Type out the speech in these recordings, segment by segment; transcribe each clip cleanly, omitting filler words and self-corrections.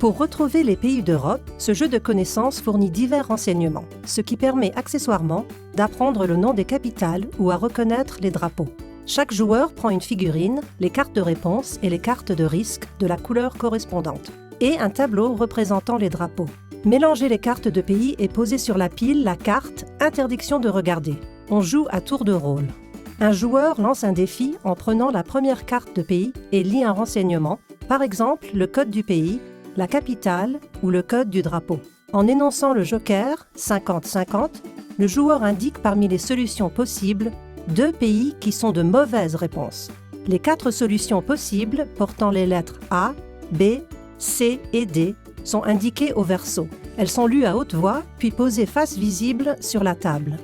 Pour retrouver les pays d'Europe, ce jeu de connaissances fournit divers renseignements, ce qui permet accessoirement d'apprendre le nom des capitales ou à reconnaître les drapeaux. Chaque joueur prend une figurine, les cartes de réponse et les cartes de risque de la couleur correspondante, et un tableau représentant les drapeaux. Mélangez les cartes de pays et posez sur la pile la carte « Interdiction de regarder ». On joue à tour de rôle. Un joueur lance un défi en prenant la première carte de pays et lit un renseignement, par exemple le code du pays, la capitale ou le code du drapeau. En énonçant le joker 50-50, le joueur indique parmi les solutions possibles 2 pays qui sont de mauvaises réponses. Les 4 solutions possibles portant les lettres A, B, C et D sont indiquées au verso. Elles sont lues à haute voix puis posées face visible sur la table.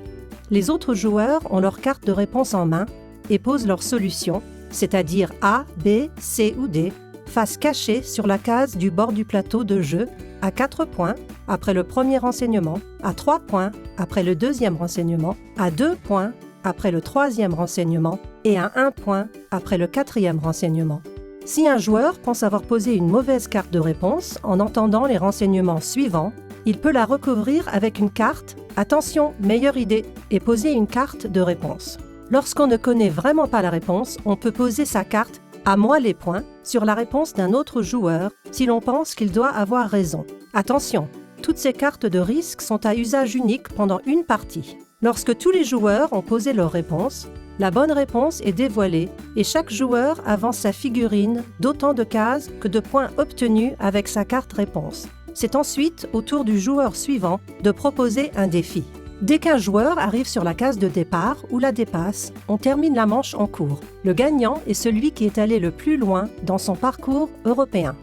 Les autres joueurs ont leurs cartes de réponse en main et posent leurs solutions, c'est-à-dire A, B, C ou D, face cachée sur la case du bord du plateau de jeu à 4 points après le premier renseignement, à 3 points après le deuxième renseignement, à 2 points après le troisième renseignement et à 1 point après le quatrième renseignement. Si un joueur pense avoir posé une mauvaise carte de réponse en entendant les renseignements suivants, il peut la recouvrir avec une carte « Attention, meilleure idée » et poser une carte de réponse. Lorsqu'on ne connaît vraiment pas la réponse, on peut poser sa carte « À moi les points » sur la réponse d'un autre joueur si l'on pense qu'il doit avoir raison. Attention, toutes ces cartes de risque sont à usage unique pendant une partie. Lorsque tous les joueurs ont posé leur réponse, la bonne réponse est dévoilée et chaque joueur avance sa figurine d'autant de cases que de points obtenus avec sa carte réponse. C'est ensuite au tour du joueur suivant de proposer un défi. Dès qu'un joueur arrive sur la case de départ ou la dépasse, on termine la manche en cours. Le gagnant est celui qui est allé le plus loin dans son parcours européen.